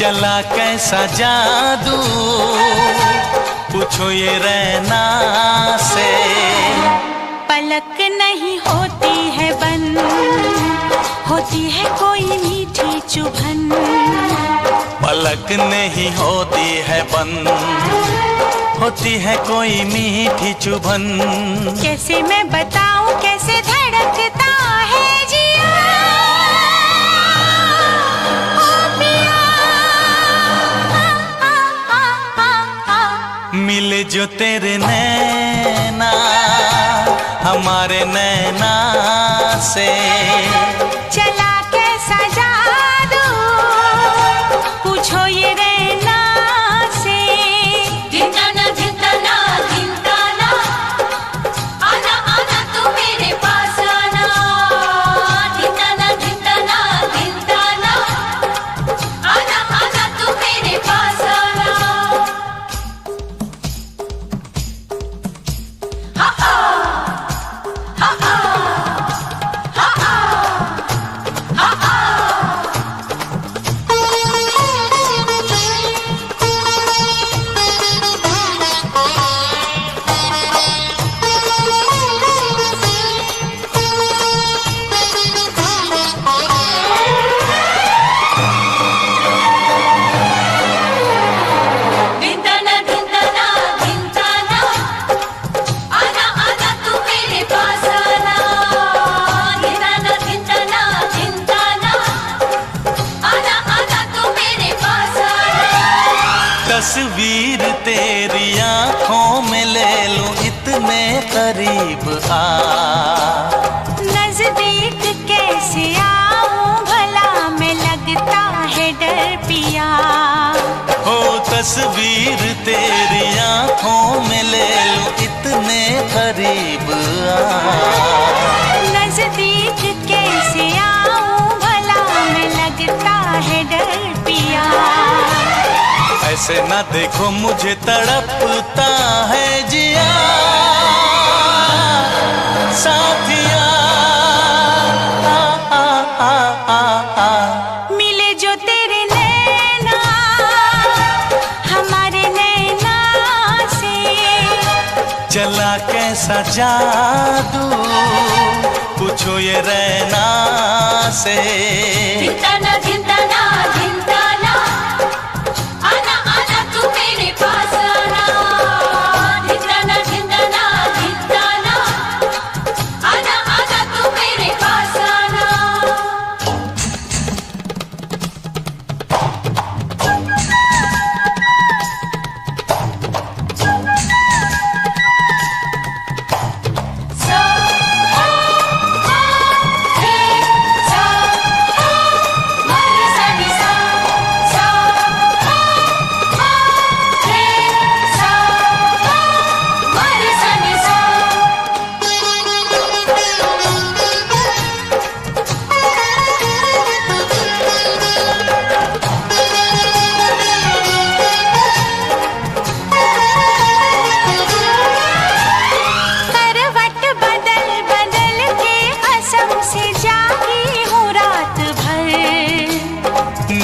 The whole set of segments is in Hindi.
चला कैसा जादू, पूछो ये रैना से। पलक नहीं होती है बंद, होती है कोई मीठी चुभन। पलक नहीं होती है बंद, होती है कोई मीठी चुभन। कैसे मैं बताऊं कैसे धड़कता है जिया, ओ पिया। मिले जो तेरे नैना हमारे नैना से, चला कैसा जादू, पूछो ये रैना से। धिनताना धिनताना धिनताना, आना आना तू मेरे पास आना। धिनताना धिनताना धिनताना, आना आना तू मेरे पास आना। हा हा हा हा तस्वीर तेरी आँखों में ले लूं इतने करीब आ। नजदीक कैसे आऊं भला, मैं लगता है डर पिया। हो तस्वीर तेरी आँखों में ले लूं इतने करीब आ। नजदीक कैसे आऊं भला, मैं लगता है डर पिया। ऐसे ना देखो मुझे तड़पता है जिया साथिया। मिले जो तेरे नैना हमारे नैना से, चला कैसा जादू, पूछो ये रैना से। धिनताना धिनताना धिनताना, आना आना तू मेरे पास आना। धिनताना धिनताना धिनताना, आना आना तू मेरे पास आना।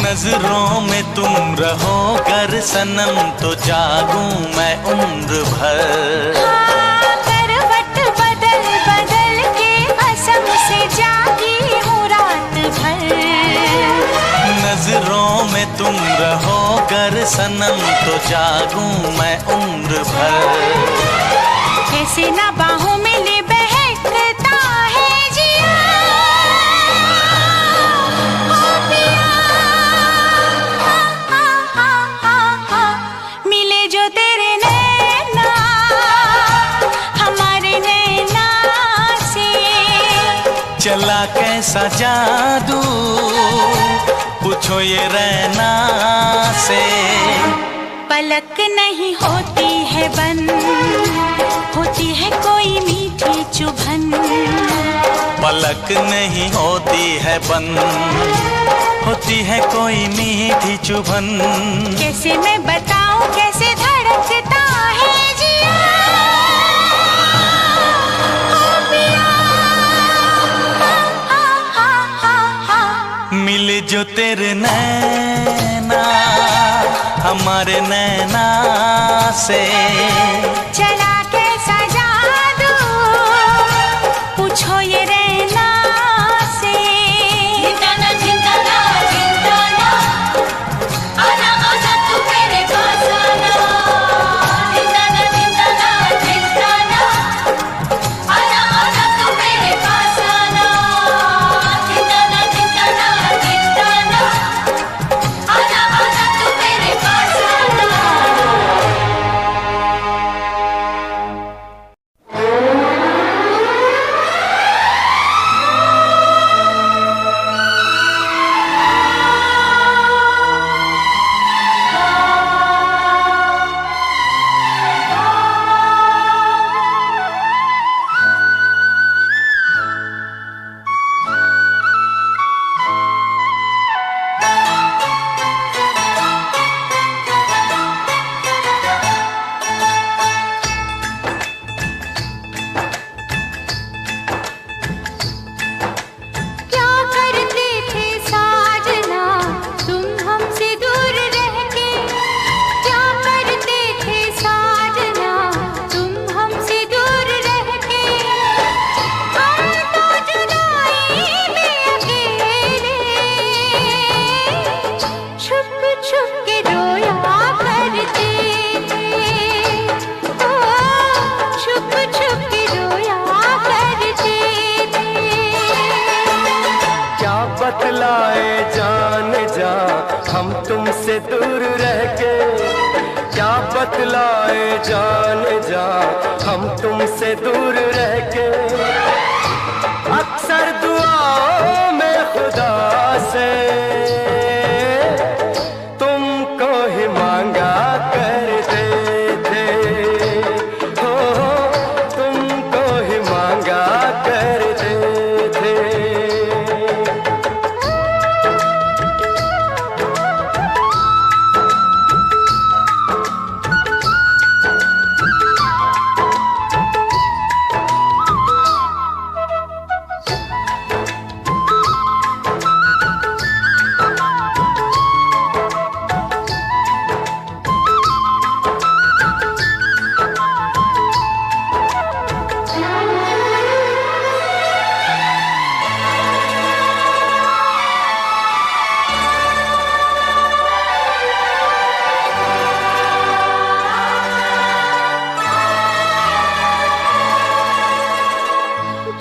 नजरों में तुम रहो कर सनम, तो जागूं मैं उम्र भर। करवट बदल बदल के कसम से जागी हूँ रात भर। नजरों में तुम रहो कर सनम, तो जागूं मैं उम्र भर। कैसे ना बाहों में ले बहकता है जिया, ओ पिया। मिले जो तेरे नैना हमारे नैना से, चला कैसा जादू, पूछो ये रैना से। पलक नहीं होती है बंद, होती है कोई मीठी चुभन। पलक नहीं होती है बंद, होती है कोई मीठी चुभन। कैसे मैं बताऊं कैसे धड़कता है जिया, ओ पिया। मिले जो तेरे नैना हमारे नैना से चला कैसा जादू पूछो ये रैना से। जिंदाना जिंदाना जिंदाना आना आना तू मेरे पास आना। जिंदाना जिंदाना जिंदाना आना आना तू मेरे पास आना। जिंदाना जिंदाना जिंदाना आना आना तू मेरे पास आना। क्या करते थे साजना तुम हमसे दूर रह के। क्या करते थे साजना तुम हमसे दूर रह के। हम तो जुदाई में अकेले छुप छुप के रोया करते थे। ओ छुप छुप के रोया करते थे। क्या बतलाए जान जा हम तुमसे दूर रह के। क्या बतलाए जान जा हम तुमसे दूर रह के। अक्सर दुआओं में खुदा से तुमको ही मांगा करते थे। हो तुमको ही मांगा करते थे।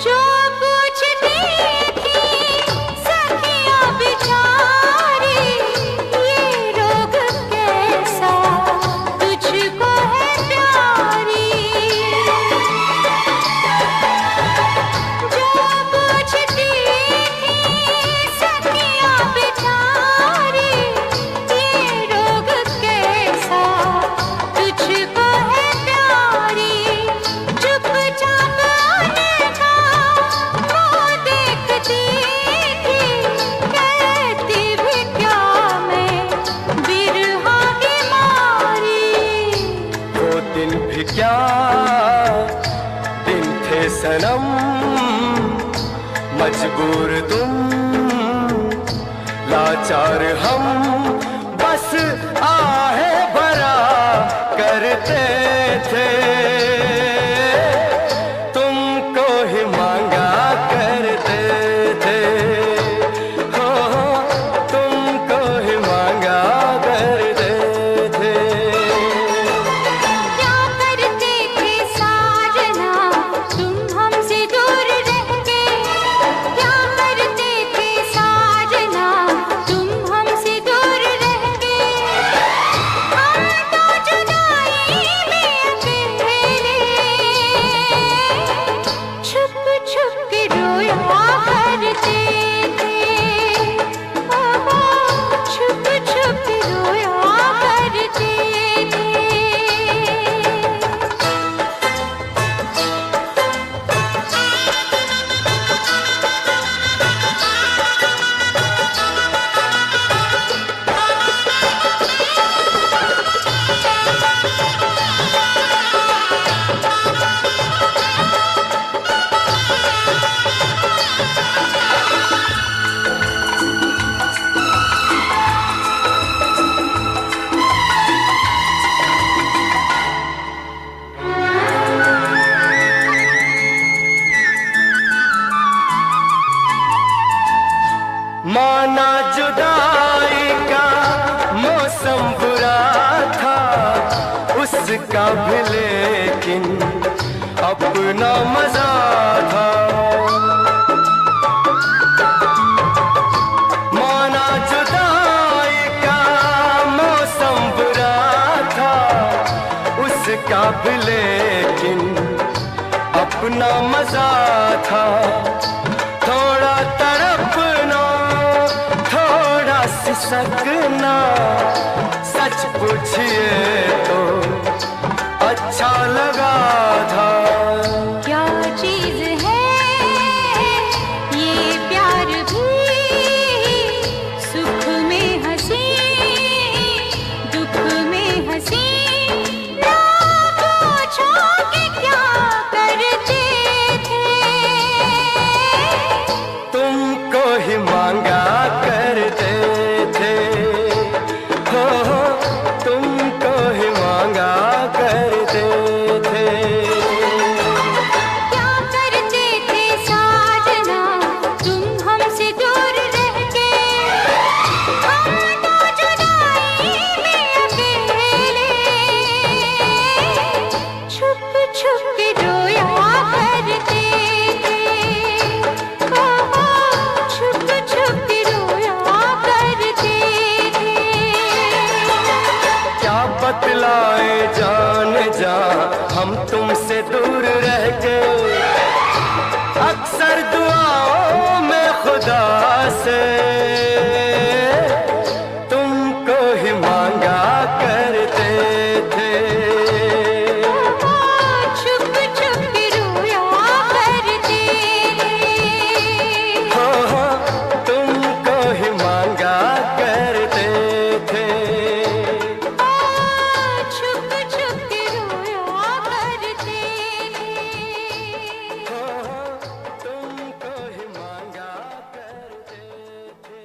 जो पूछती थी सखियां बिचारी ये रोग कैसा तुझको है प्यारी। जो पूछती थी सखियां बिचारी ये रोग कैसा तुझको है प्यारी। चुपचाप देखती थी कहती भी क्या मैं बिरहा की मारी। वो दिन भी क्या दिन थे सनम मजबूर तुम लाचार हम बस आहे भरा करते थे। तुमको ही मांगा करते थे। हो तुमको ही मांगा करते थे। क्या करते थे साजना तुम हमसे दूर रह के। क्या करते थे साजना तुम हमसे दूर रह के। हम तो जुदाई में अकेले माना जुदाई का मौसम बुरा था, उसका भी लेकिन अपना मजा था। माना जुदाई का मौसम बुरा था, उसका भी लेकिन अपना मजा था। थोड़ा तड़पना, थोड़ा सिसकना, सच पूछिए तो अच्छा लगा था। क्या चीज है ये प्यार भी, सुख में हंसी दुख में हंसी, ना पूछो कि क्या करते थे। तुमको ही मांगा करते थे, हो तुमको ही मांगा करते थे। क्या करते थे साजना तुम हमसे दूर रह के, हम तो जुदाई में अकेले छुप छुप के रोया करते थे। छुप छुप के रोया करते थे। क्या बतलाए जान जा हम तुमसे दूर रह के, अक्सर दुआओं में खुदा से तुमको ही मांगा करते थे। छुप छुप के रोया करते हो तुमको ही मांगा करते थे। छुप छुप के रोया करते हो तुमको ही मांगा करते थे।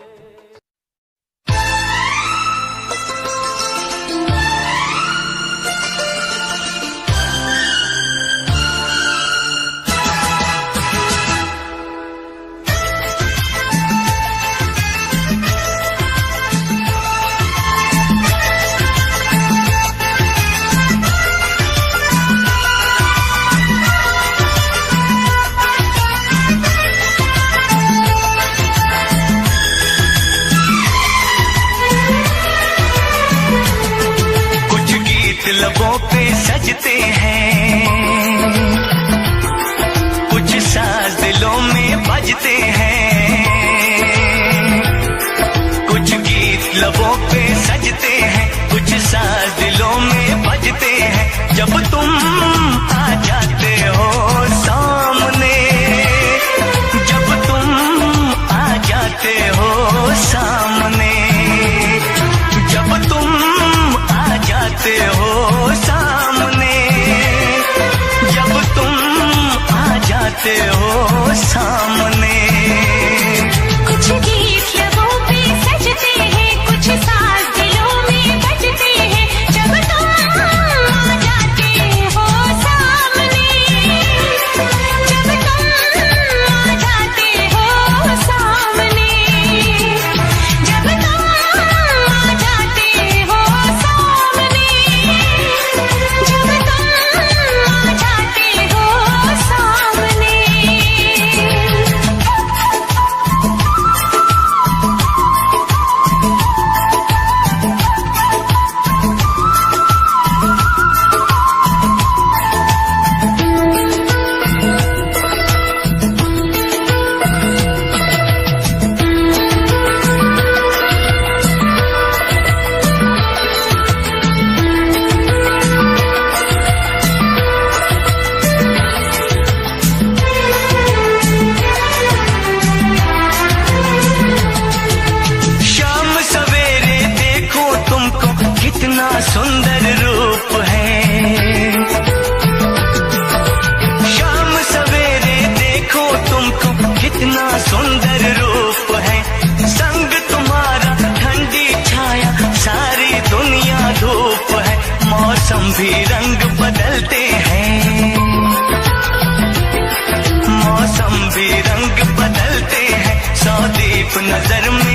कुछ गीत लबों पे सजते हैं, कुछ साज दिलों में बजते हैं। कुछ गीत लबों पे सजते हैं, कुछ साज दिलों में बजते हैं। जब तुम आ जाते हो सामने, जब तुम आ जाते हो सामने, जब तुम आ जाते हो सामने, जब तुम आ जाते हो सामने। कुछ गीत लबों पे सजते हैं, कुछ साज दिलों में बजते हैं। जब तुम आ जाते हो सामने, जब तुम आ जाते हो सामने, जब तुम आ जाते हो सामने, जब तुम आ जाते हो सामने। शाम सवेरे देखो तुमको कितना सुंदर रूप है। शाम सवेरे देखो तुमको कितना सुंदर रूप है। संग तुम्हारा ठंडी छाया, सारी दुनिया धूप है। मौसम भी रंग बदलते हैं, मौसम भी रंग बदलते हैं। सौ दीप नजर में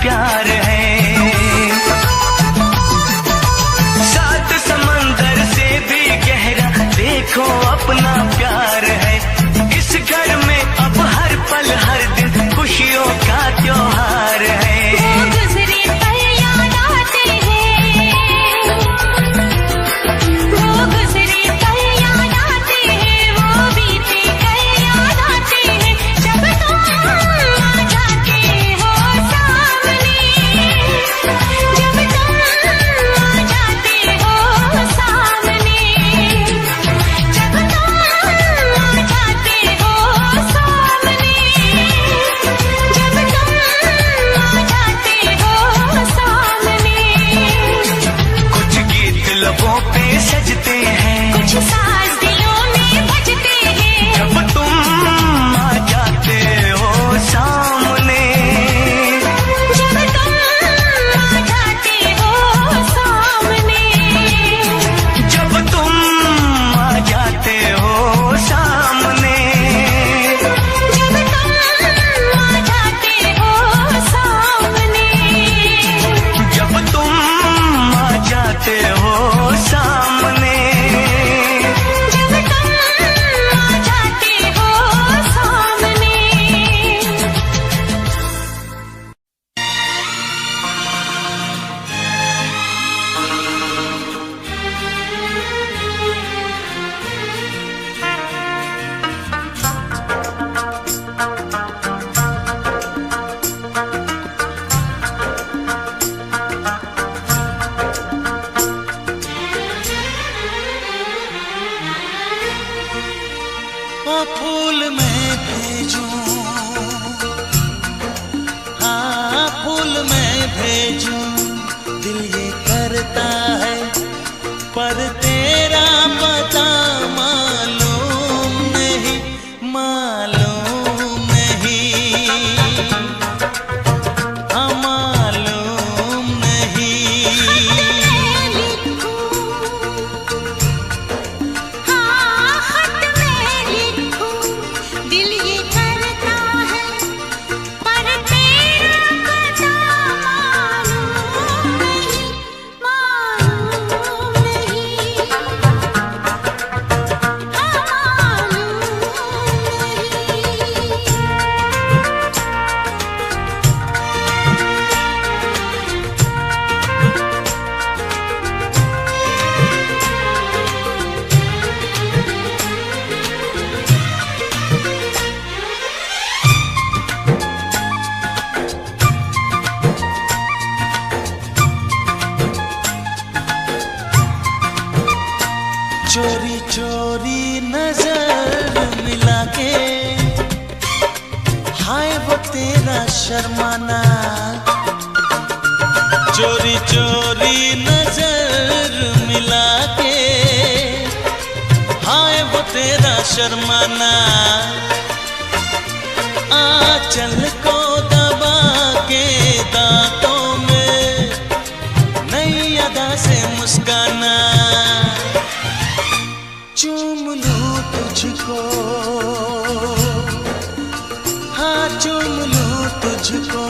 प्यार है। सात समंदर से भी गहरा देखो अपना प्यार है। इस घर में अब हर पल हर दिन खुशियों का त्योहार है। वो गुजरे पल याद आते हैं, वो गुजरे पल याद आते हैं, वो बीते कल याद आते हैं। जब तुम आ जाते हो सामने, जब तुम आ जाते हो सामने, जब तुम आ जाते हो सामने, जब तुम आ जाते हो सामने। कुछ गीत लबों पे सजते हैं, कुछ साज दिलों में बजते हैं, जब तुम आ जाते हो सामने। जब तुम आ जाते हो सामने, जब तुम आ जाते हो सामने। जब तुम आ जाते हो सामने, जब तुम आ जाते हो सामने। जब तुम आ जाते हो सामने। ओ फूल मैं भेजूं, हाँ फूल मैं भेजूं, दिल ये करता है पर तेरा पता मालूम नहीं, मालूम नहीं, हाँ मालूम नहीं। हाँ खत में लिखूं, दिल ये करता है पर तेरा पता मालूम नहीं, मालूम नहीं, हाँ चोरी चोरी नजर मिला के, हाय वो तेरा शर्माना। चोरी चोरी नजर मिला के, हाय वो तेरा शर्माना। आंचल को दबा के दांतों में नई अदा से मुस्काना। चूम लूं तुझको, हाँ चूम लूं तुझको,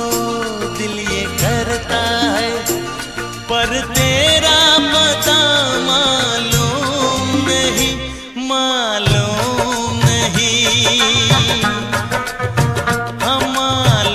दिल ये करता है पर तेरा पता मालूम नहीं, मालूम नहीं, हाँ मालूम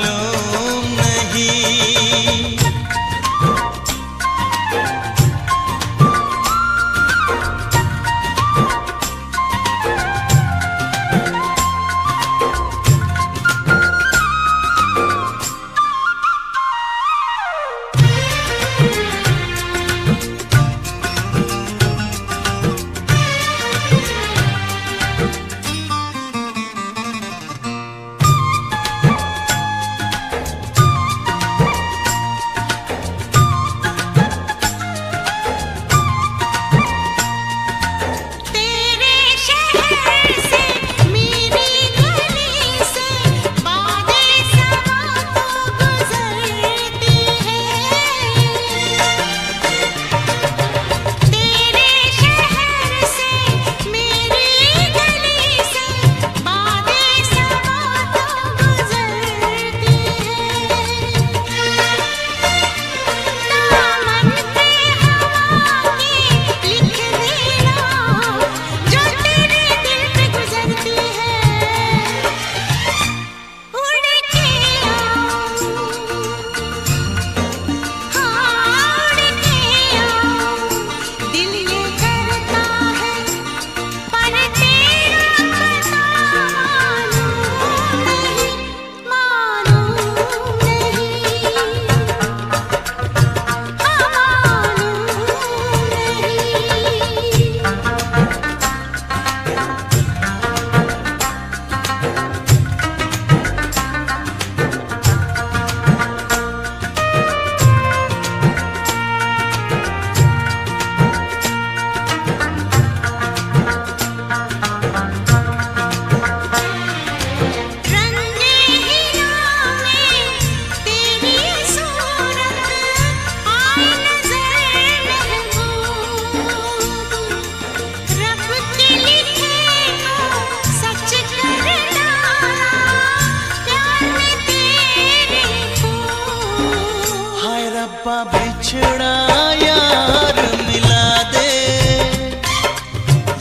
बिछड़ा यार मिला दे,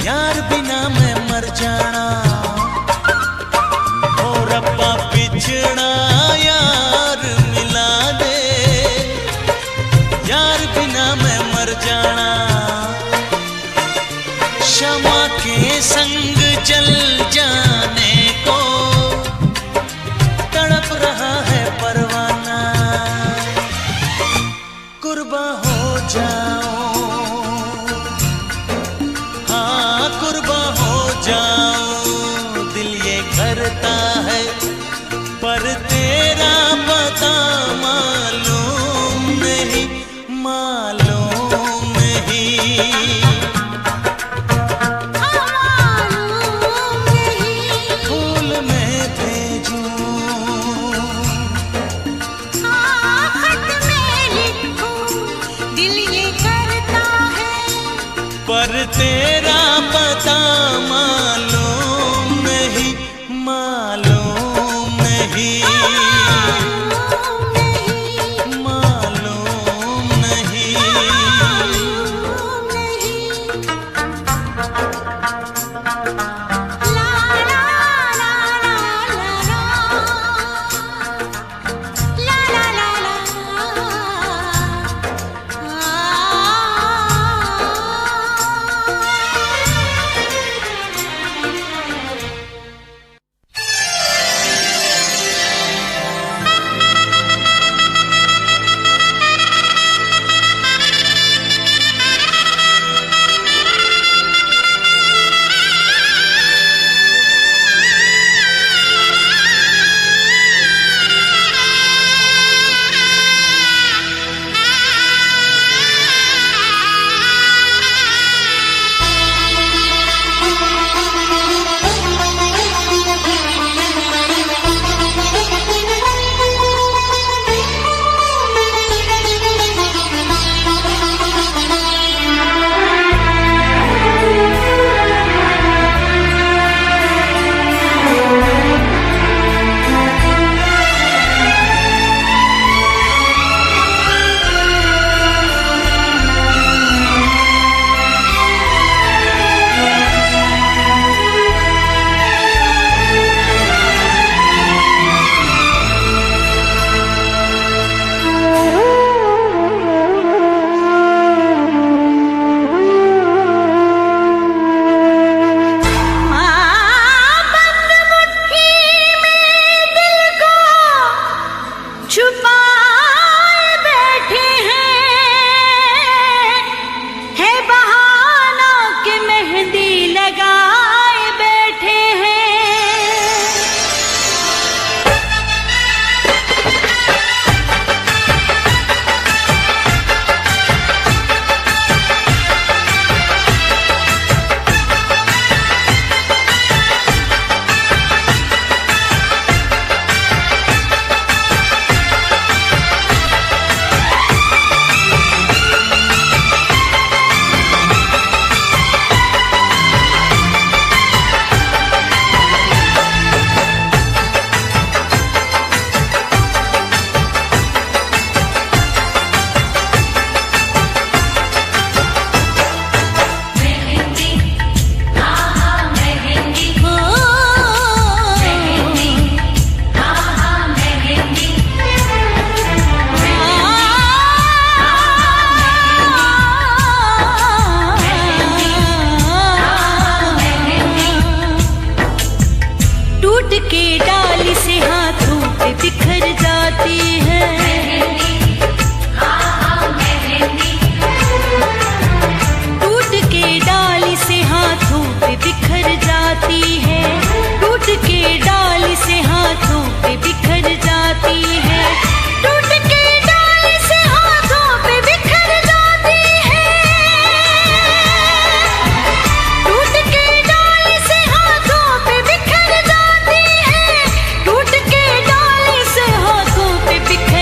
यार बिना मैं मर जाना। ओ रब्बा बिछड़ा यार मिला दे, यार बिना मैं मर जाना। शमा के संग जल जाने को तड़प रहा है परवाना। कुर्बा हो जाओ, हाँ कुर्बा हो जाओ, दिल ये करता है पर तेरा पता मालूम नहीं, मालूम नहीं। फूल मैं भेजूं, खत में लिखूं, दिल ये करता है पर तेरा पता मालूम नहीं, मालूम नहीं, मालूम नहीं। छुपाए बैठे हैं, है बहाना कि मेहंदी लगाए बैठे हैं। टूट के डाली से हाथों पे बिखर जाती है, टूट के डाली से हाथों पे बिखर जाती है, टूट के डाली से हाथों पे बिखर जाती है, टूट के डाली से हाथों पे बिखर जाती है, टूट के डाली से हाथों पे बिखर जाती है, टूट के डाली से हाथों पे बिखर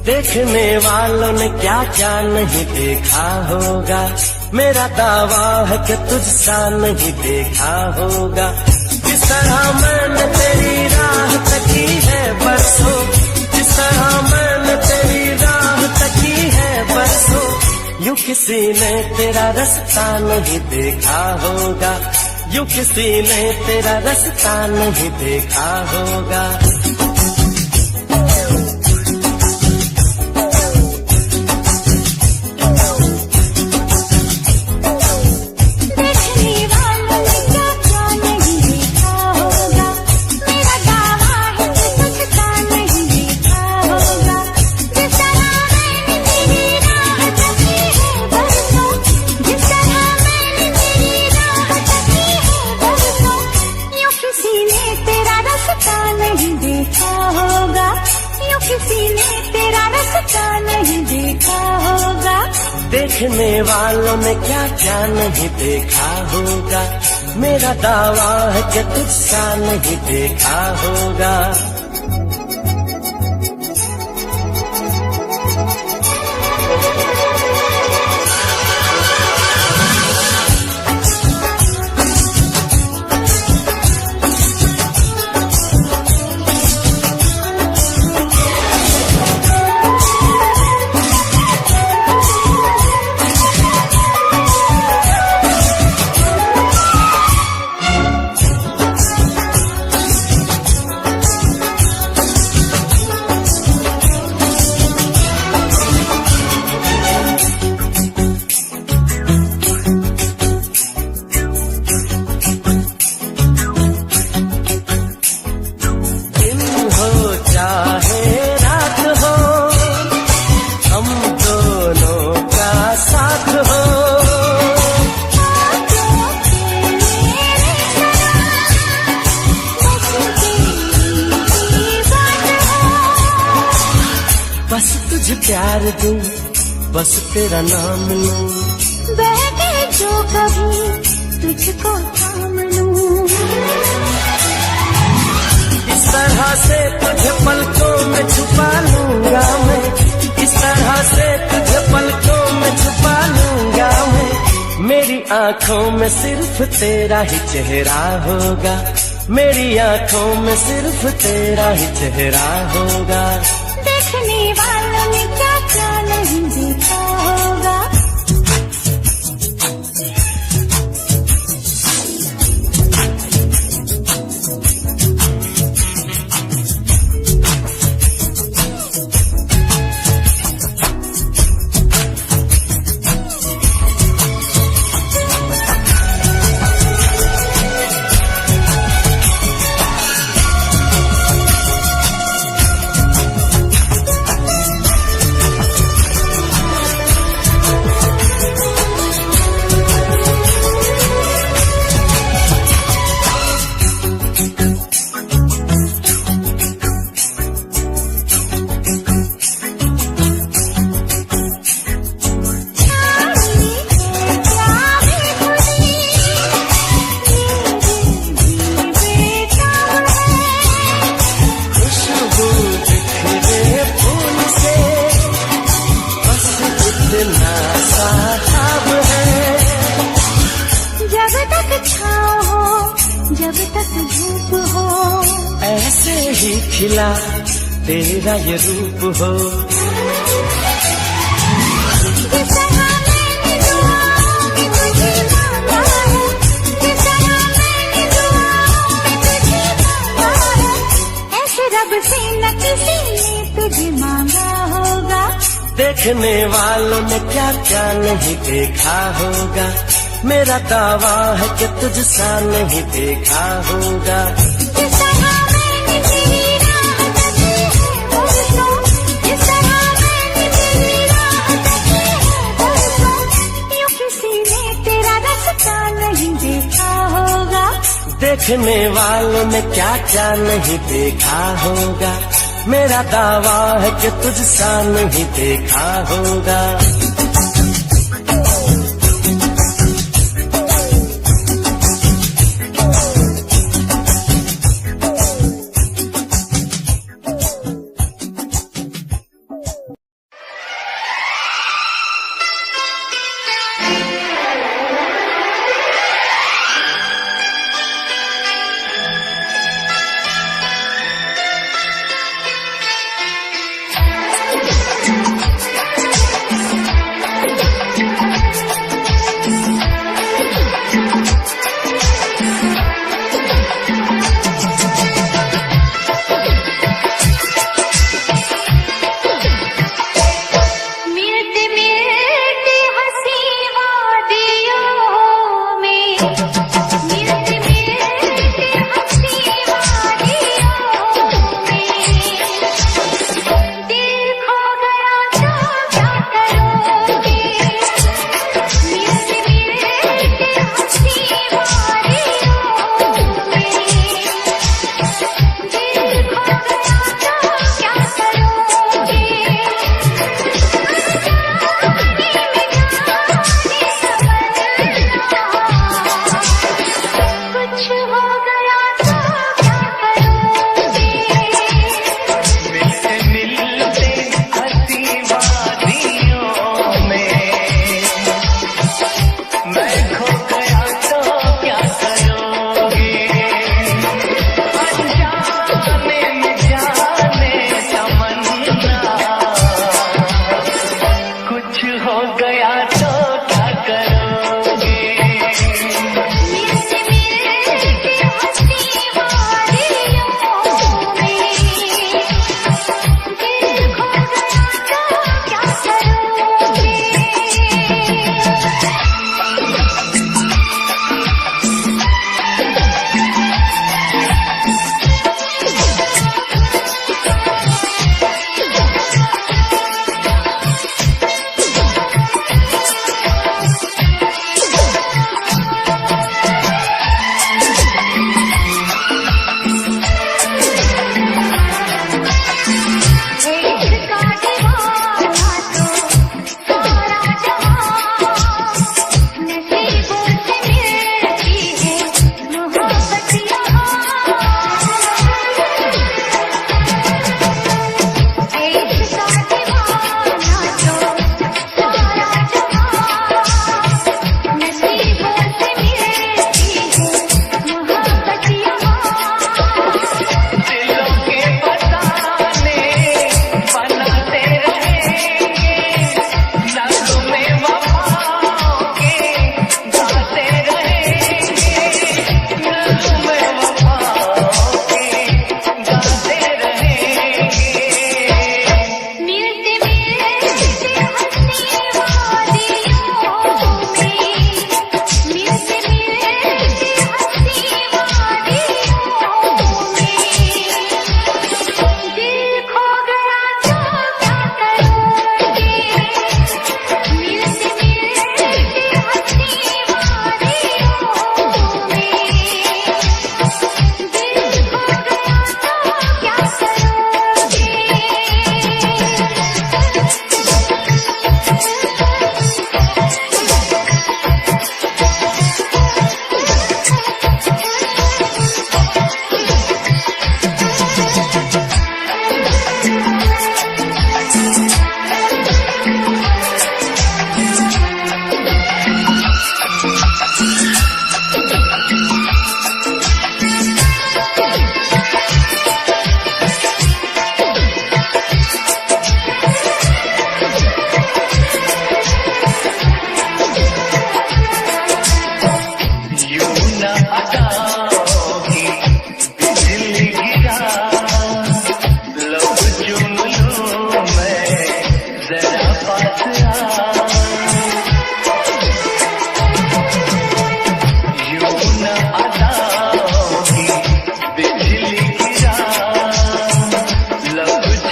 देखने वालों ने क्या क्या नहीं देखा होगा, मेरा दावा है कि तुझसा नहीं देखा होगा। जिस तरह मैंने तेरी राह तकी है बरसों, जिस तरह मैंने तेरी राह तकी है बरसों, यूं किसी ने तेरा रास्ता नहीं देखा होगा, यूं किसी ने तेरा रास्ता नहीं देखा होगा। देखने वालों ने क्या क्या नहीं देखा होगा, मेरा दावा है कि तुझसा नहीं देखा होगा। बस तुझे प्यार दूं, बस तेरा नाम लूं, बहके जो कभी तुझको थाम लूं। इस तरह से तुझे पलकों में छुपा लूंगा मैं, इस तरह से तुझे पलकों में छुपा लूंगा मैं। मेरी आंखों में सिर्फ तेरा ही चेहरा होगा, मेरी आंखों में सिर्फ तेरा ही चेहरा होगा। देखने वालों ने क्या क्या नहीं देखा होगा। जब तक धूप हो ऐसे ही खिला तेरा ये रूप हो। जिस तरह मैंने दुआओं में तुझे मांगा है, जिस तरह मैंने दुआओं में तुझे मांगा है, ऐसे रब से न किसी ने तुझे मांगा होगा। देखने वालों ने क्या क्या नहीं देखा होगा, मेरा दावा है कि तुझसा नहीं देखा होगा। जिस तरह मैंने तेरी राह तकी है बरसों, जिस तरह मैंने तेरी राह तकी है बरसों, यूं किसी ने तेरा रास्ता नहीं देखा होगा। देखने वालों ने क्या क्या नहीं देखा होगा, मेरा दावा है कि तुझसा नहीं देखा होगा।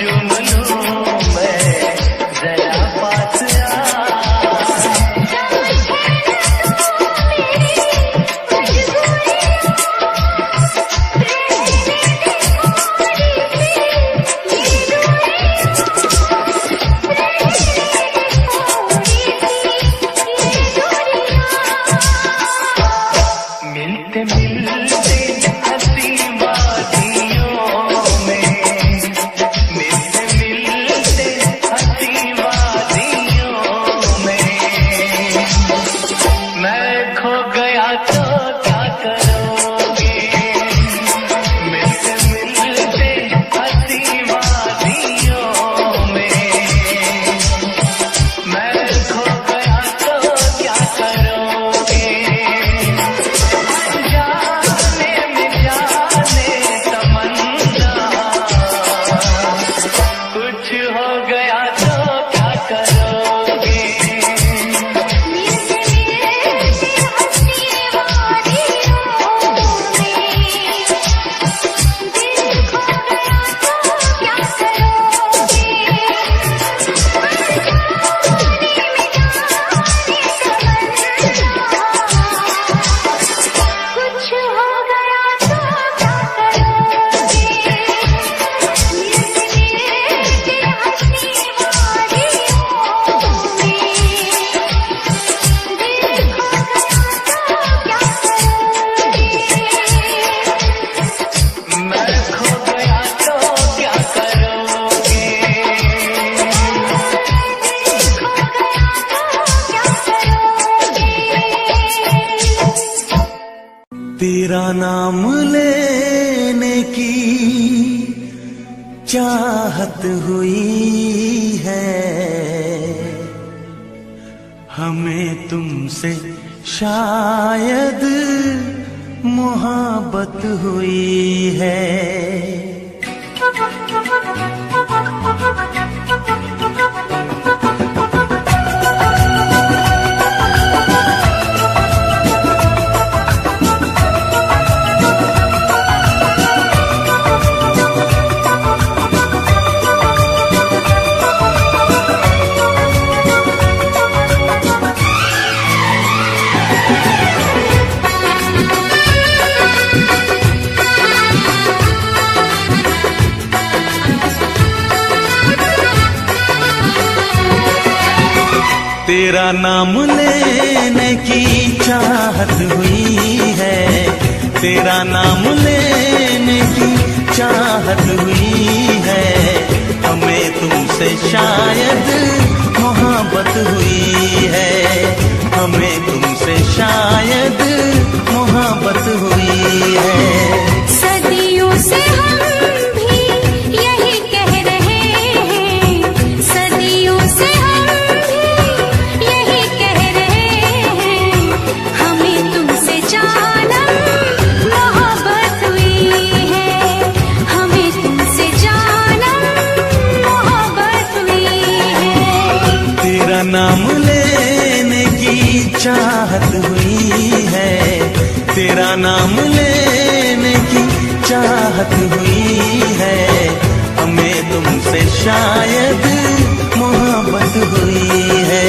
चूम लूं मैं, जरा पास आ। मिलते मिलते हंसी वादियों में, मिलते मिलते हंसी वादियों में, मैं खो गया तो क्या करोगे? मिलते मिलते हंसी वादियों में, मैं खो गया तो क्या करोगे? कुछ हो गया तो क्या करोगे? तेरा नाम लेने की चाहत हुई है, हमें तुमसे शायद मोहब्बत हुई है। तेरा नाम लेने की चाहत हुई है, तेरा नाम लेने की चाहत हुई है, हमें तुमसे शायद मोहब्बत हुई है, हमें तुमसे शायद मोहब्बत हुई है। सदियों से हम भी यही कह रहे हैं, सदियों से हम भी यही कह रहे हैं, हमें तुमसे जानम मोहब्बत हुई है, हमें तुमसे जानम मोहब्बत हुई है। तेरा नाम लेने की चाहत हुई है, तेरा नाम लेने की चाहत हुई है, हमें तुमसे शायद मोहब्बत हुई है।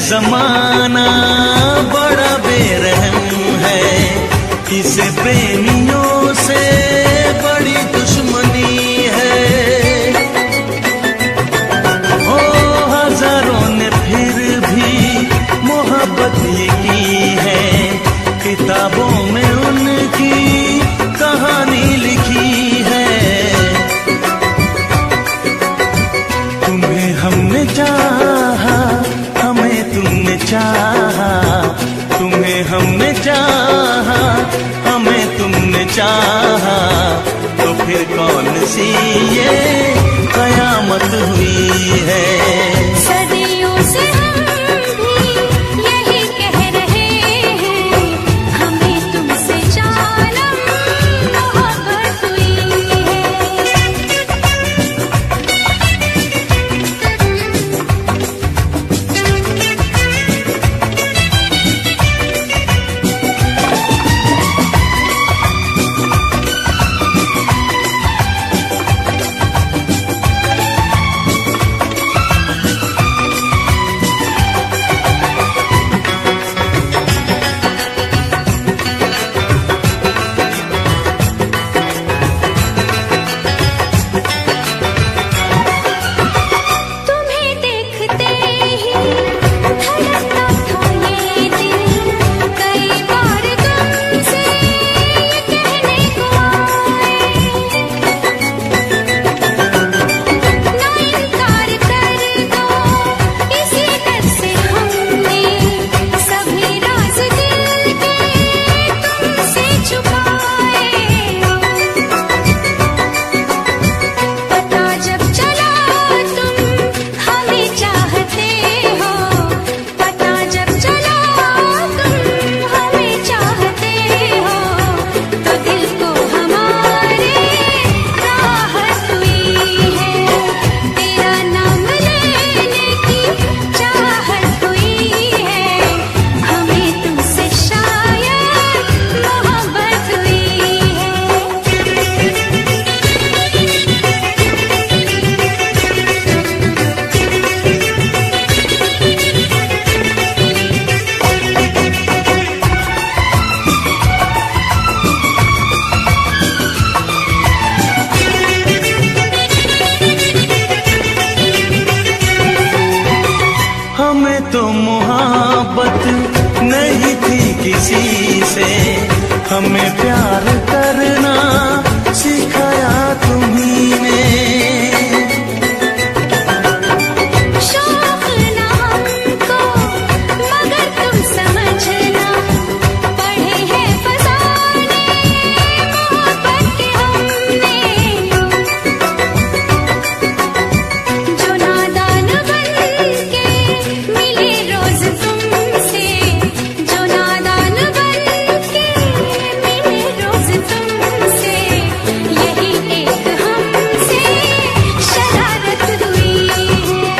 जमाना बड़ा बेरहम है, इसे प्रेमियों से बड़ी दुश्मनी है। ओ हजारों ने फिर भी मोहब्बत ये की है, किताबों में उनकी कहानी लिखी है। तुम्हें हमने चाहा, तुमने चाहा, तुम्हें हमने चाहा, हमें तुमने हमें प्यार करना सिखाया तुम्ही ने। शौक ना हमको मगर तुम समझना, पढ़े हैं फसाने मोहब्बत के हमने। जो नादान बन के मिले रोज तुमसे, जो नादान बन के मिले रोज तुमसे, यही एक हमसे शरारत हुई है।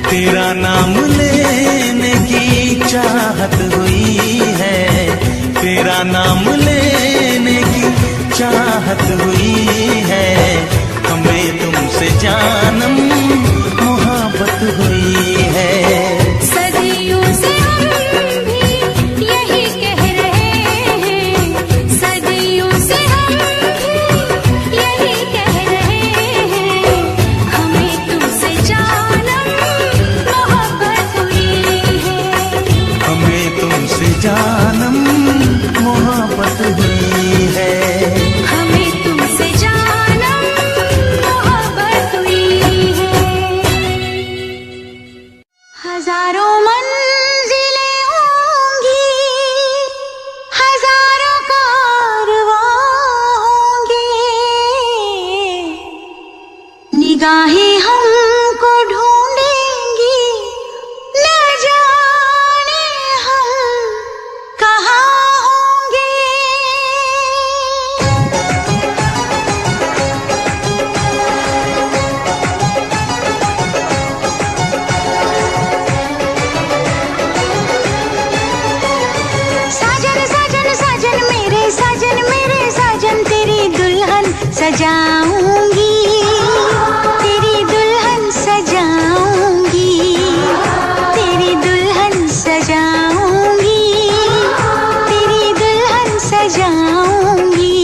तेरा नाम लेने की चाहत हुई है, तेरा नाम लेने की चाहत हुई है। हमें तुमसे जानम मोहब्बत हुई है। सदियों से हम भी यही कह रहे हैं, सदियों से हम भी यही कह रहे हैं। हमें तुमसे जानम मोहब्बत हुई है। हमें तुमसे जानम मोहब्बत हुई है। हमें तुमसे जानम मोहब्बत हुई है। हजारों मंजिलें होंगी, हजारों कारवां होंगे, निगाहें हमको ढूंढेंगी, न जाने हम कहाँ होंगे। साजन साजन साजन मेरे साजन, तेरी दुल्हन सजाऊंगी, तेरी दुल्हन सजाऊंगी, तेरी दुल्हन सजाऊंगी, तेरी दुल्हन सजाऊंगी।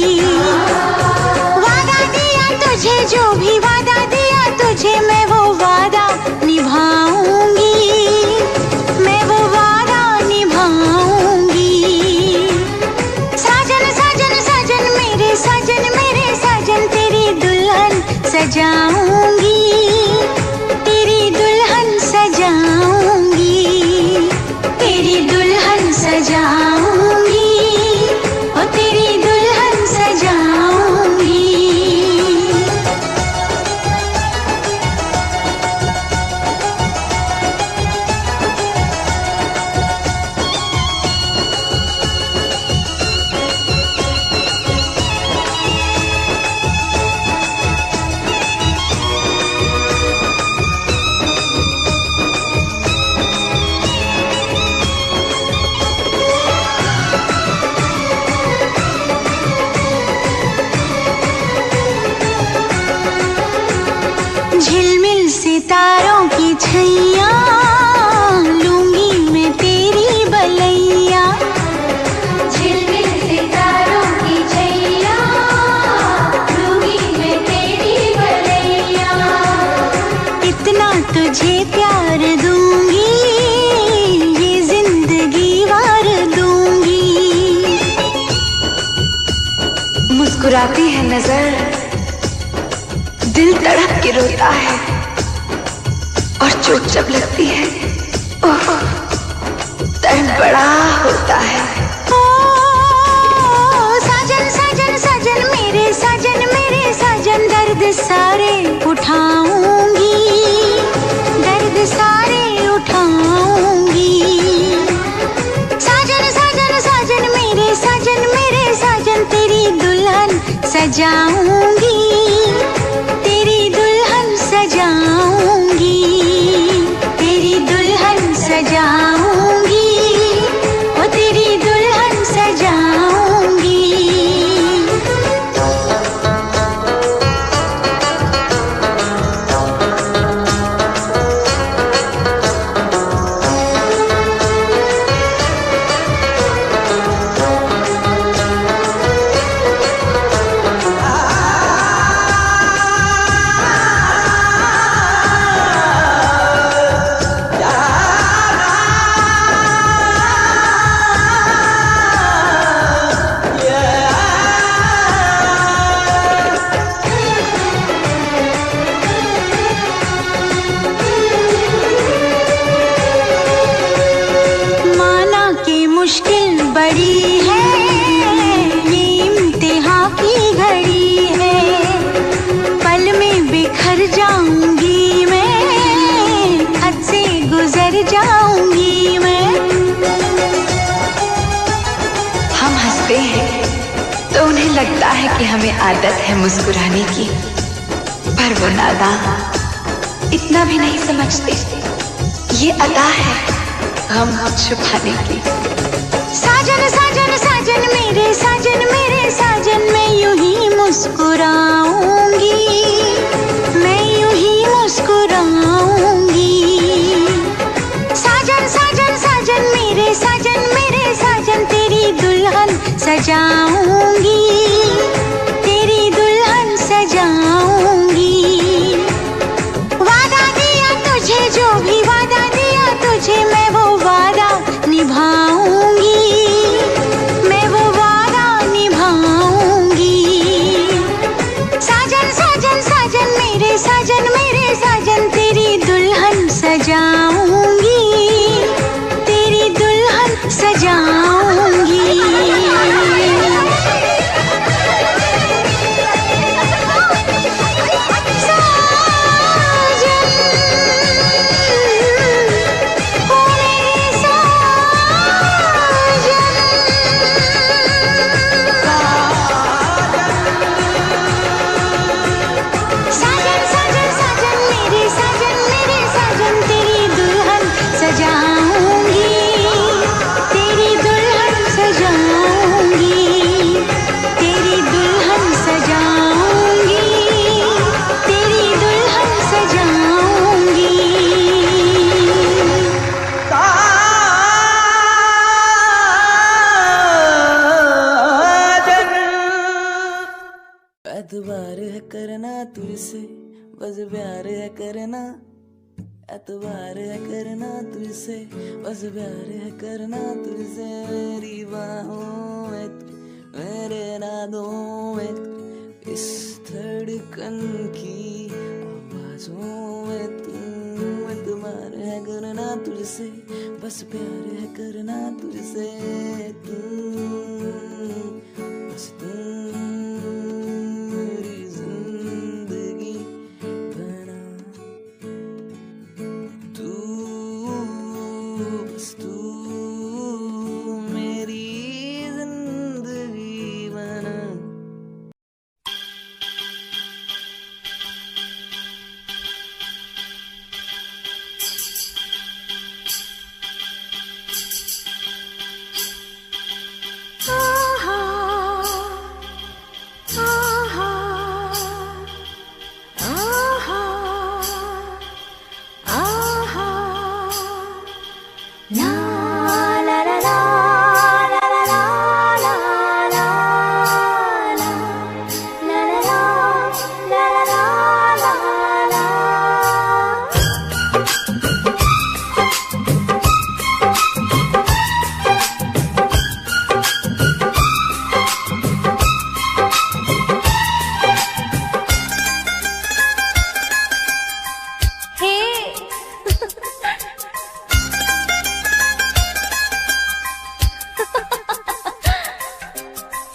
वादा दिया तुझे, जो भी वादा दिया तुझे, मैं वो वादा निभाऊंगी, मैं वो वादा निभाऊंगी। साजन साजन साजन मेरे साजन, तेरी दुल्हन सजाऊंगी, तेरी दुल्हन सजाऊंगी, तेरी दुल्हन सजाऊंगी, ओ तेरी दुल्हन सजाऊंगी। झिलमिल सितारों की छैया, लूंगी मैं तेरी बलैया। झिलमिल सितारों की छैया, लूंगी मैं तेरी बलैया। इतना तुझे प्यार दूंगी, ये जिंदगी वार दूंगी। मुस्कुराती है नजर, दिल तड़प के रोता है, और चोट जब लगती है, ओह दर्द बड़ा होता है। ओ साजन साजन साजन मेरे साजन, दर्द सारे उठाऊंगी, दर्द सारे उठाऊंगी। साजन साजन साजन मेरे साजन, तेरी दुल्हन सजाऊंगी, तेरी दुल्हन सजाऊंगी, तेरी दुल्हन सजाऊंगी, ओ तेरी दुल्हन सजाऊंगी। पता है कि हमें आदत है मुस्कुराने की, पर वो नादान इतना भी नहीं समझते ये अदा है गम छुपाने की। साजन साजन साजन मेरे साजन, मैं यूं ही मुस्कुराऊंगी, मैं यूं ही मुस्कुराऊंगी। साजन साजन साजन मेरे साजन, तेरी दुल्हन सजाऊंगी, तेरी दुल्हन सजाऊंगी। वादा दिया तुझे, जो भी वादा दिया तुझे, मैं वो वादा निभाऊंगी, मैं वो वादा निभाऊंगी। साजन साजन साजन मेरे साजन, तेरी दुल्हन सजाऊंगी, तेरी दुल्हन सजाऊंगी। एतबार है करना तुझसे, बस प्यार है करना। एतबार है करना तुझसे, बस प्यार है करना तुझसे। मेरी बाहों में तू, मेरे नादों में तू, इस धड़कन की आवाजों में तू। एतबार है करना तुझसे, बस प्यार है करना तुझसे। तू बस तू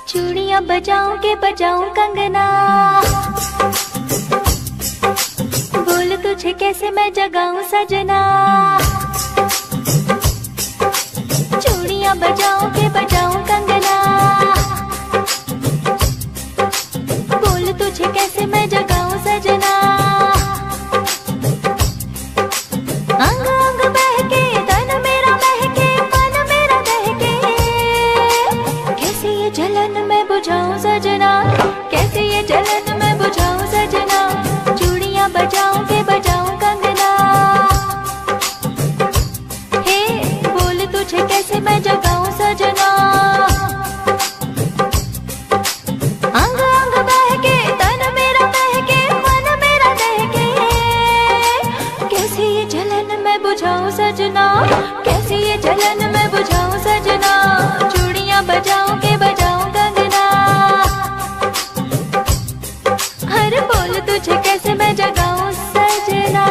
चूड़ियां बजाऊं के बजाऊं कंगना, बोल तुझे कैसे मैं जगाऊं सजना। चूड़ियां बजाऊं के बजाऊं कंगना, बोल तुझे कैसे मैं जगाऊं सजना। अंग अंग बहके तन मेरा महके, मन मेरा दहके, कैसे ये जलन मैं बुझाऊं सजना, कैसे ये जलन मैं बुझाऊं सजना। चूड़ियां बजाऊं के बजाऊं कंगना, हे बोल तुझे कैसे मैं जगाऊं सजना। अंग अंग बहके तन मेरा महके, मन मेरा दहके, कैसे ये जलन मैं बुझाऊं सजना, कैसे ये जलन मैं बुझाऊं सजना। चूड़ियां बजाऊं के बजाऊं कंगना, हर बोल तुझे कैसे मैं जगाऊं सजना।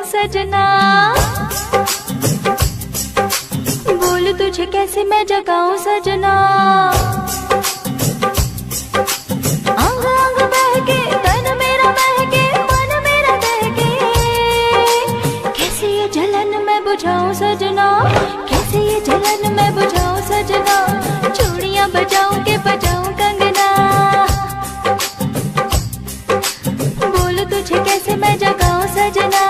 सजना, बोल तुझे कैसे मैं जगाऊं सजना। अंग अंग बहके तन मेरा बहके मन मेरा बहके, कैसे ये जलन मैं बुझाऊं सजना, कैसे ये जलन मैं बुझाऊं सजना। चूड़ियां बजाऊं के बजाऊं कंगना, बोल तुझे कैसे मैं जगाऊं सजना।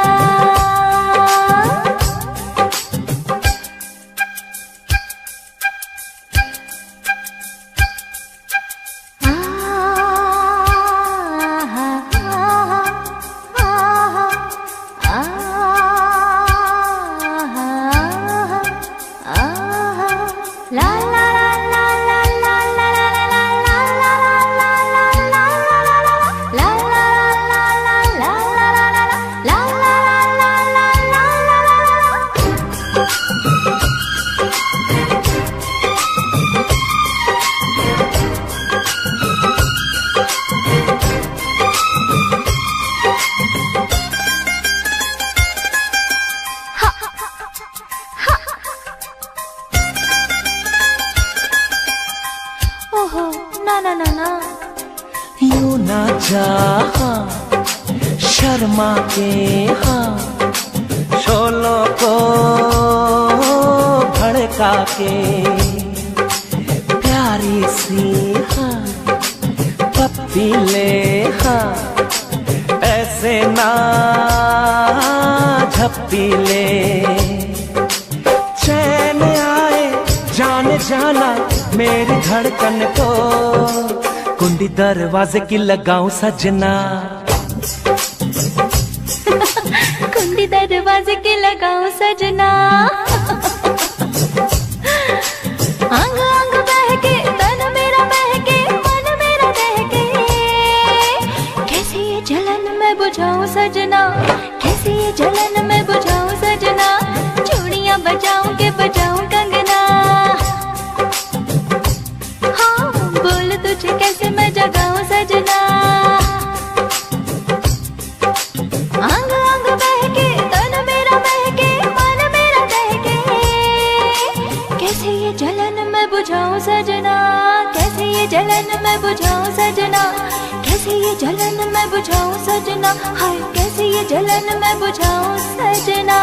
ओहो ना ना ना ना, यूं ना जा शर्मा के हाँ, शोलों को भड़का के प्यारी सी हाँ पप्पी ले हाँ, ऐसे ना झप्पी ले। चैन आए जान जाना मेरी धड़कन को, कुंडी दरवाजे की लगाऊं सजना। कुंडी दरवाजे की लगाऊं सजना। अंग अंग बहके तन मेरा बहके मन मेरा बहके, कैसे ये जलन मैं बुझाऊं सजना, कैसे ये जलन मैं बुझाऊं सजना। चूड़ियां बजाऊं के बजाऊं कंगना, हाँ बोल तुझे कैसे मैं जगाऊं सजना। अंग अंग बहके तन मेरा बहके मन मेरा बहके, कैसे ये जलन मैं बुझाऊं सजना, कैसे ये जलन मैं बुझाऊं सजना। कैसे ये जलन मैं बुझाऊं सजना, हाय कैसे ये जलन मैं बुझाऊं सजना।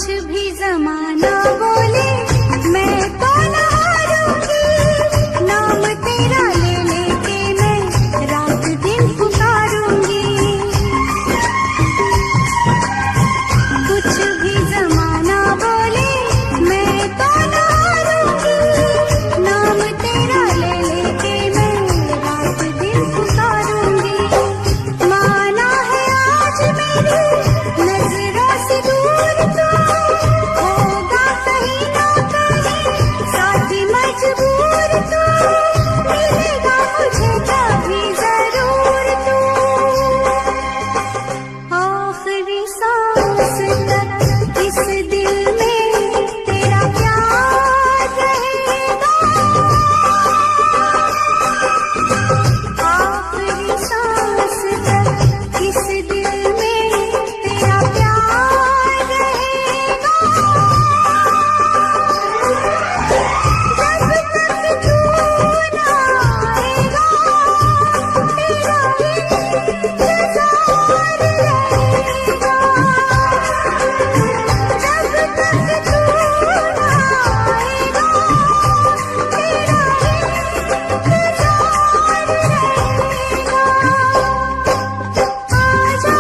कुछ भी जमाना बोले मैं तो न हारूंगी, नाम तेरा ले लेके मैं रात दिन पुकारूंगी। कुछ भी जमाना बोले मैं तो न हारूंगी, नाम तेरा ले लेके मैं रात दिन पुकारूंगी। माना है आज मेरी नजरों से दूर तो होगा कहीं ना कहीं साथी मजबूर तो मिलेगा मुझे कभी जरूर तू। आखिरी सांस तक इस दिल में तेरा प्यार रहेगा, आखिरी सांस तक इस दिल में तेरा प्यार रहेगा। जब तक तू ना आएगा तेरा इंतजार रहेगा, जब तक तू ना आएगा तेरा इंतजार रहेगा। आजा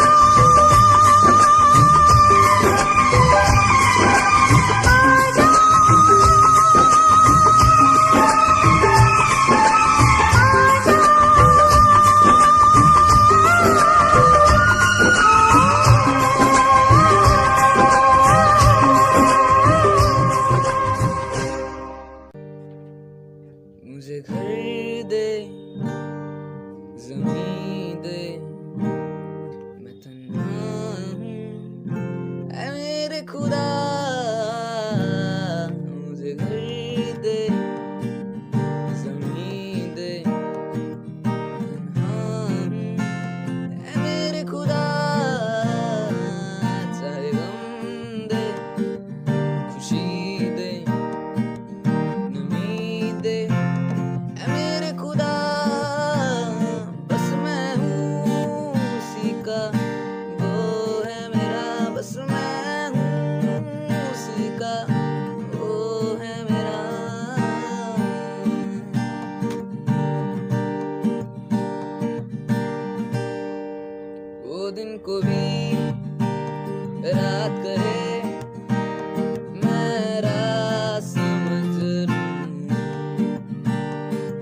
मुझे घर दे, ज़मीन दे, मैं तन्हा हूँ ऐ मेरे खुदा। मुझे घर दे, ज़मीन दे, तन्हा हूँ ऐ मेरे खुदा। चाहे गम दे, खुशी दे, नमी दे ऐ मेरे खुदा। बस मैं हूँ उसी का, वो है मेरा। बस मैं हूँ उसी का, वो है मेरा। वो दिन को भी रात कहे मैं रात समझ लूं,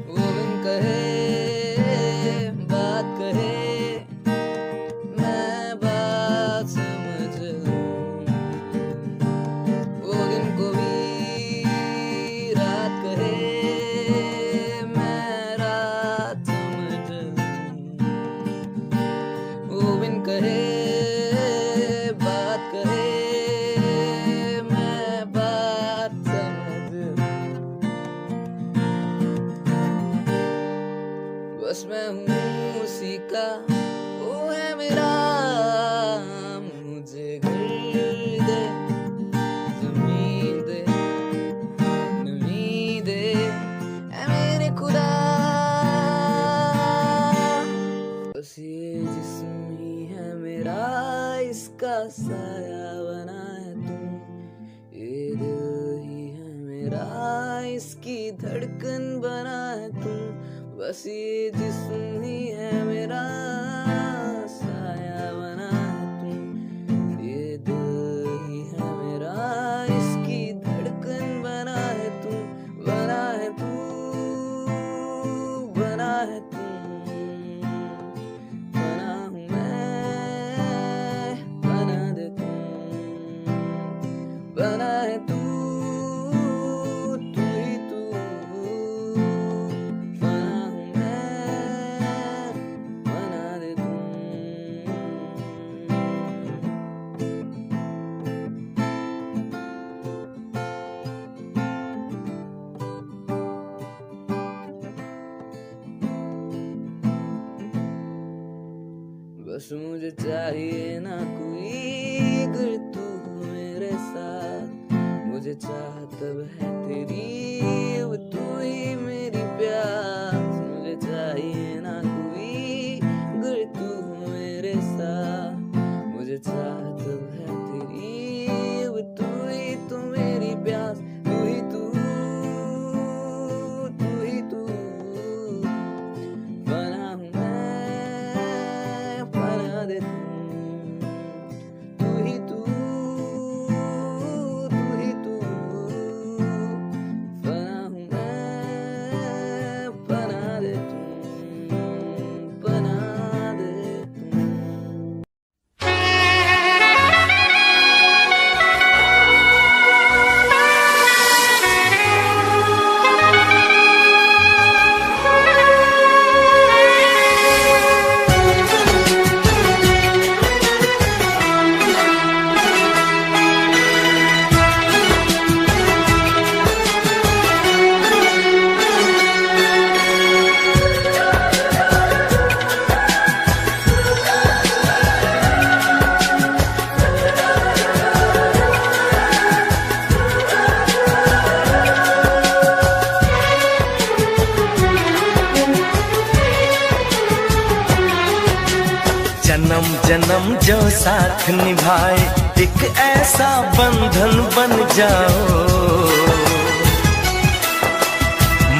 वो बिन कहे बात कहे मैं बात समझ लूं। वो दिन को भी रात कहे मैं रात समझ लूं, वो बिन कहे बात कहे मैं बात समझ लूं। बस मैं हूँ उसी का, वो है मेरा। मुझे घर दे, ज़मीन दे, नमी दे ऐ मेरे खुदा। बस ये जिस्म ही है मेरा, इसका साया बना है तू। ये दिल ही है मेरा, इसकी धड़कन बना है तू। बस ये जिस्म ही है मेरा, साया बना है तू। ये दिल ही है मेरा, इसकी धड़कन बना है तू। बना है तू, बना है तू, बना हूँ मैं, बना दे तू। बना है तू, तू ही तू, बना हूँ मैं, बना दे तू। बस मुझे चाहिए ना कोई, अगर तू हो मेरे साथ। मुझे चाह तब है तेरी, अब तू ही मेरी प्यास। मुझे चाहिए ना कोई, अगर तू हो मेरे साथ। मुझे चाह तब है तेरी, अब तू जो साथ निभाए एक ऐसा बंधन बन जाओ।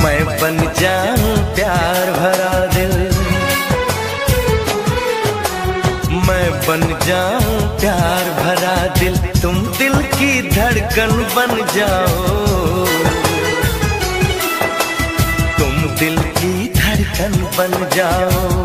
मैं बन जाऊं प्यार भरा दिल, मैं बन जाऊं प्यार भरा दिल, तुम दिल की धड़कन बन जाओ। तुम दिल की धड़कन बन जाओ।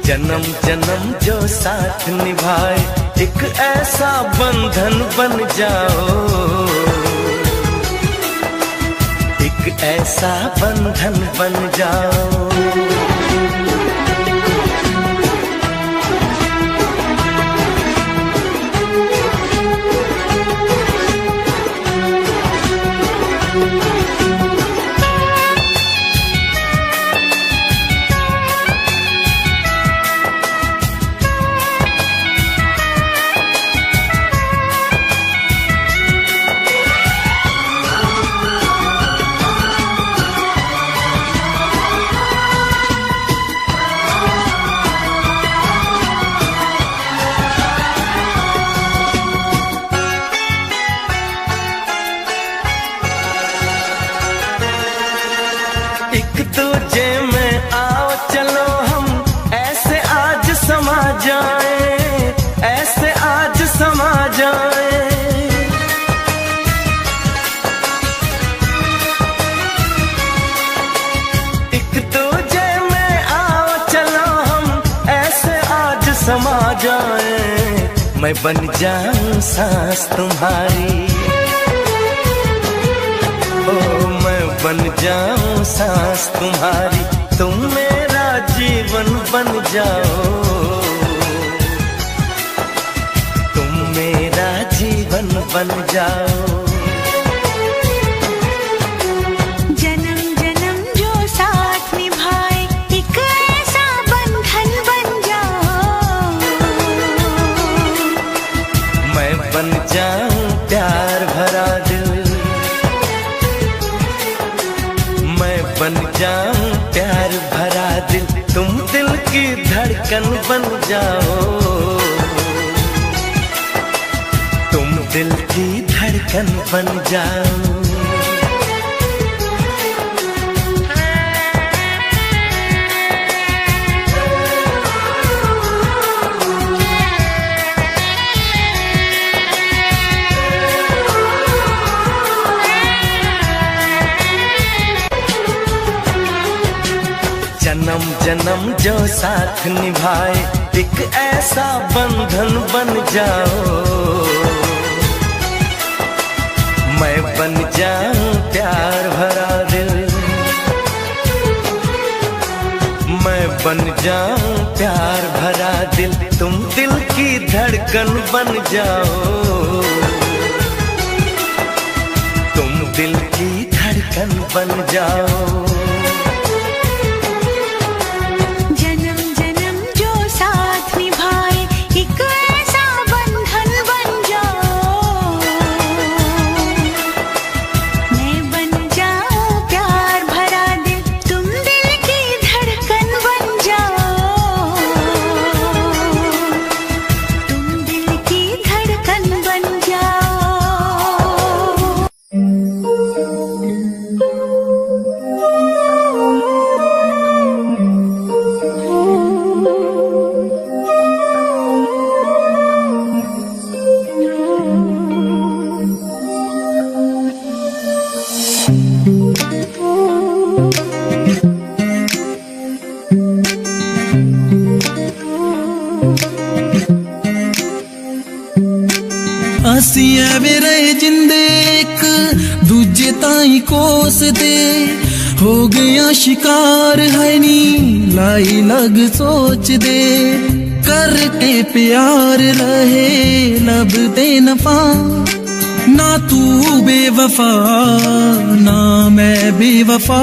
जन्म जन्म जो साथ निभाए एक ऐसा बंधन बन जाओ। एक ऐसा बंधन बन जाओ। दूजे में आओ चलो हम ऐसे आज समा जाए, ऐसे आज समा जाए। एक दूजे में आओ चलो हम ऐसे आज समा जाए। मैं बन जाऊं सांस तुम्हारी, बन जाऊं सांस तुम्हारी, तुम मेरा जीवन बन जाओ। तुम मेरा जीवन बन जाओ। जन्म जन्म जो साथ निभाए एक ऐसा बंधन बन जाओ। मैं बन जाऊं प्यार भरा दिल, बन जाऊं प्यार भरा दिल, तुम दिल की धड़कन बन जाओ। तुम दिल की धड़कन बन जाओ। जन्म जन्म जो साथ निभाए एक ऐसा बंधन बन जाओ। मैं बन जाऊं प्यार भरा दिल, मैं बन जाऊं प्यार भरा दिल, तुम दिल की धड़कन बन जाओ। तुम दिल की धड़कन बन जाओ। जन्म जन्म जो साथ निभाए एक ऐसा ਅਸੀਂ ਐਵੇਂ ਰਹੇ ਜਿੰਦੇ ਇੱਕ ਦੂਜੇ ਤਾਈਂ ਕੋਸਦੇ ਹੋ ਗਿਆ ਸ਼ਿਕਾਰ ਹੈ ਨੀ ਲਾਈ ਲਗ ਸੋਚਦੇ ਕਰਕੇ ਪਿਆਰ ਰਹੇ ਲੱਭਦੇ ਨਫਾ ਨਾ ਤੂੰ ਬੇਵਫਾ ਨਾ ਮੈਂ ਬੇਵਫਾ